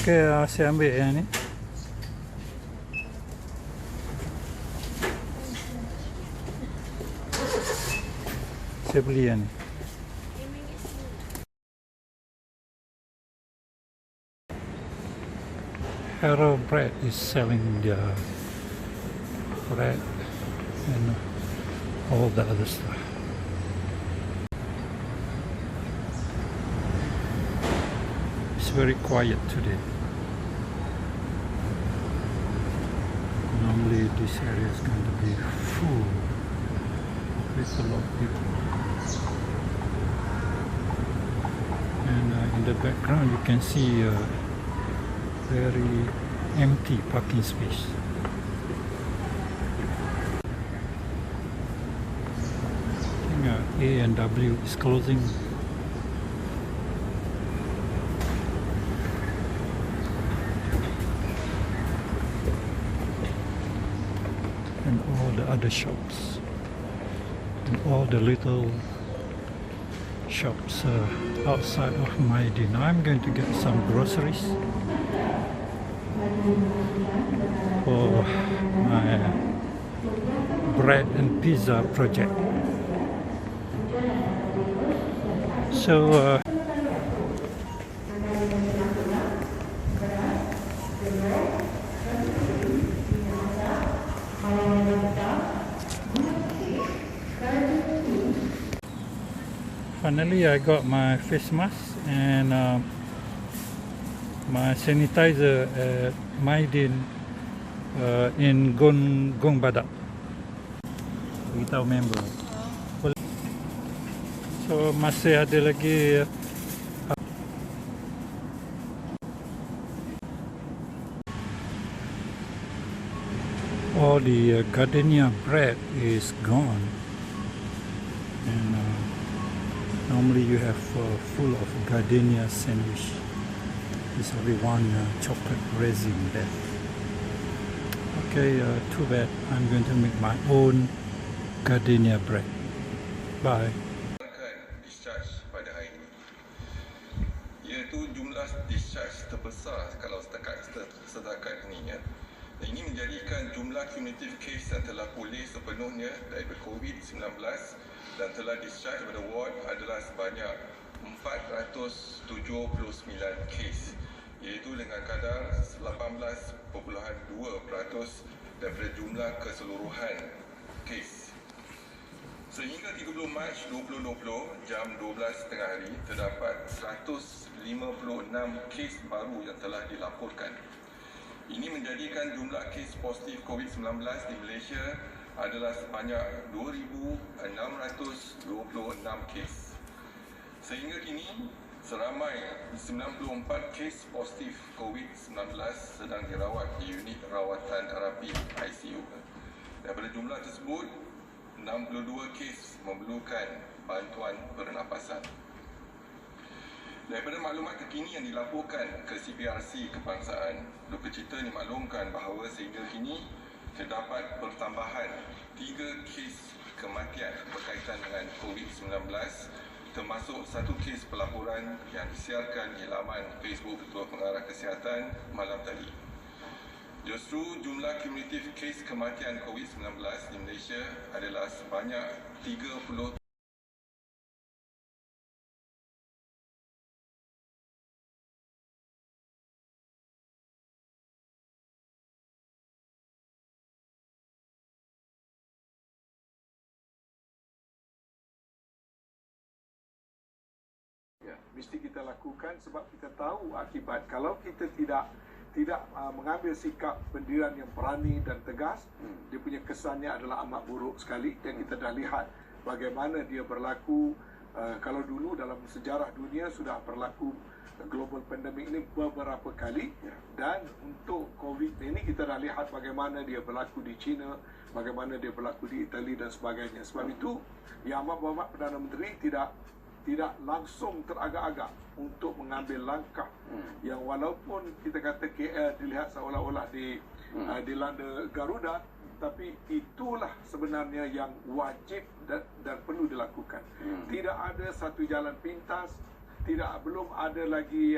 Okey, saya ambil yang ni. Saya beli yang ni. Hero Bread is selling their bread and all the other stuff. It's very quiet today. Normally this area is going to be full with a lot of people. And in the background you can see a very empty parking space. I think A&W is closing. And all the other shops. And all the little shops outside of Maidin. Now I'm going to get some groceries for my bread and pizza project. So finally I got my face mask and my sanitizer at Maidin in Gong Badak. Beritahu member. So masih ada lagi all the gardenia bread is gone, and normally you have full of gardenia sandwich. There's only one chocolate resin there. Okay, too bad. I'm going to make my own gardenia bread. Bye. Discharge pada hari ini, iaitu jumlah discharge terbesar kalau setakat ini ya. Ini menjadikan jumlah cumulative case yang telah pulih sepenuhnya daripada COVID-19 dan telah discharge pada ward adalah sebanyak 479 case, iaitu dengan kadar 18.2% daripada jumlah keseluruhan case. Sehingga 30 Mac 2020 jam 12 tengah hari terdapat 156 kes baru yang telah dilaporkan. Ini menjadikan jumlah kes positif COVID-19 di Malaysia adalah sebanyak 2,626 kes. Sehingga kini seramai 94 kes positif COVID-19 sedang dirawat di unit rawatan terapi ICU. Daripada jumlah tersebut, 62 kes memerlukan bantuan pernafasan. Daripada maklumat terkini yang dilaporkan ke CPRC Kebangsaan, duka cita dimaklumkan bahawa sehingga kini terdapat pertambahan 3 kes kematian berkaitan dengan COVID-19, termasuk 1 kes pelaporan yang disiarkan di laman Facebook Ketua Pengarah Kesihatan malam tadi. Justru jumlah cumulative kes kematian COVID-19 di Malaysia adalah sebanyak 30. Ya, mesti kita lakukan sebab kita tahu akibat kalau kita tidak mengambil sikap pendirian yang berani dan tegas, dia punya kesannya adalah amat buruk sekali. Dan kita dah lihat bagaimana dia berlaku. Kalau dulu dalam sejarah dunia sudah berlaku global pandemic ini beberapa kali, dan untuk COVID ini kita dah lihat bagaimana dia berlaku di China, bagaimana dia berlaku di Itali dan sebagainya. Sebab itu Yang Amat Berhormat Perdana Menteri tidak langsung teragak-agak untuk mengambil langkah yang walaupun kita kata KL dilihat seolah-olah di landa Garuda, tapi itulah sebenarnya yang wajib dan perlu dilakukan. Tidak ada satu jalan pintas, belum ada lagi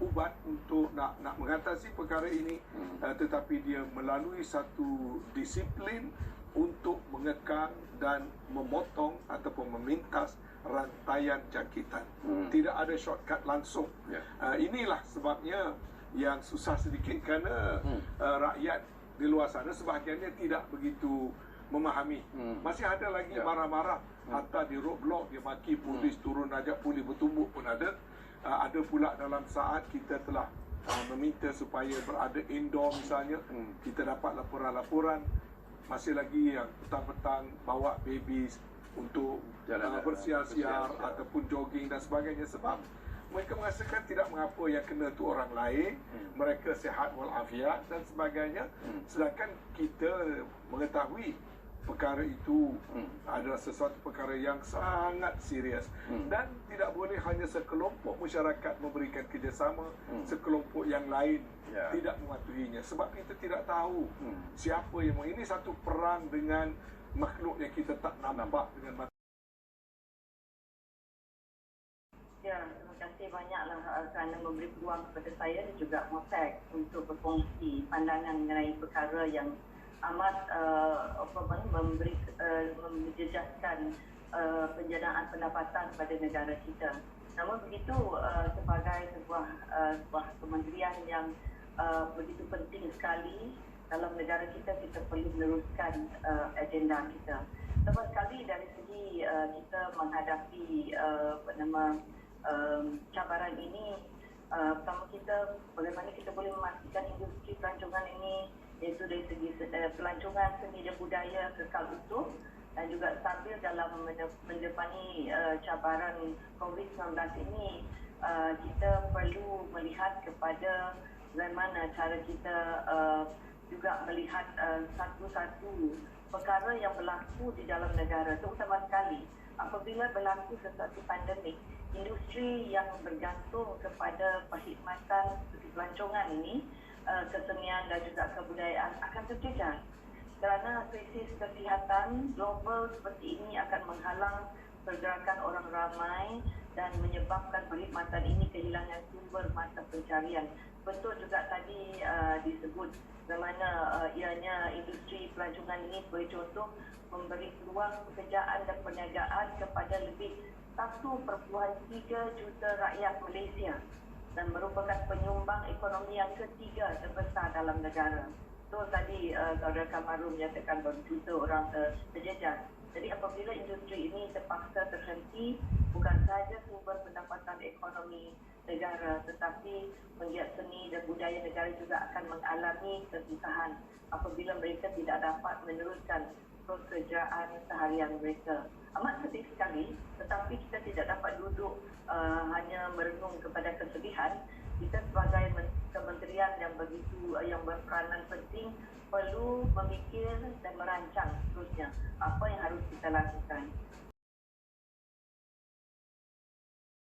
ubat untuk nak mengatasi perkara ini, tetapi dia melalui satu disiplin untuk mengekang dan memotong ataupun memintas rantaian jangkitan. Tidak ada shortcut langsung. Inilah sebabnya yang susah sedikit kerana rakyat di luar sana sebahagiannya tidak begitu memahami. Masih ada lagi marah-marah, hantar di roadblock, dia maki polis, turun ajak polis bertumbuk pun ada. Ada pula dalam saat kita telah meminta supaya berada indoor misalnya, kita dapat laporan-laporan. Masih lagi yang petang-petang bawa babies untuk bersiar-siar ataupun jogging dan sebagainya, sebab mereka merasakan tidak mengapa yang kena tu orang lain, mereka sihat walafiat dan sebagainya, sedangkan kita mengetahui perkara itu adalah sesuatu perkara yang sangat serius, dan tidak boleh hanya sekelompok masyarakat memberikan kerjasama, sekelompok yang lain tidak mematuhinya, sebab kita tidak tahu siapa yang ini satu perang dengan makhluk yang kita tak nampak dengan mata. Ya, terima kasih banyaklah kerana memberi peluang kepada saya dan juga MOPEC untuk berkongsi pandangan mengenai perkara yang amat menjejaskan penjanaan pendapatan pada negara kita. Namun begitu, sebagai sebuah kementerian yang begitu penting sekali dalam negara kita, kita perlu meneruskan agenda kita. Sebab sekali dari segi kita menghadapi cabaran ini, pertama kita bagaimana kita boleh memastikan industri pelancongan ini, iaitu dari segi pelancongan seni dan budaya kekal utuh dan juga stabil dalam menjepani cabaran COVID-19 ini. Kita perlu melihat kepada bagaimana cara kita juga melihat satu-satu perkara yang berlaku di dalam negara, terutama sekali apabila berlaku sesuatu pandemik. Industri yang bergantung kepada perkhidmatan seperti pelancongan ini, kesenian dan juga kebudayaan akan terjejas kerana krisis kesihatan global seperti ini akan menghalang pergerakan orang ramai dan menyebabkan perkhidmatan ini kehilangan sumber mata pencarian. Betul juga tadi disebut bagaimana ianya industri pelancongan ini sebagai contoh memberi peluang pekerjaan dan perniagaan kepada lebih 1.3 juta rakyat Malaysia dan merupakan penyumbang ekonomi yang ketiga terbesar dalam negara. So tadi Saudara Kamaru menyatakan bahawa juta orang terjejas. Jadi apabila industri ini terpaksa terhenti, bukan sahaja sumber pendapatan ekonomi negara, tetapi penggiat seni dan budaya negara juga akan mengalami kesusahan apabila mereka tidak dapat meneruskan pekerjaan seharian mereka. Amat sedih sekali, tetapi kita tidak dapat duduk hanya merenung kepada kesedihan. Kita sebagai kementerian yang berperanan penting perlu memikir dan merancang seterusnya apa yang harus kita lakukan.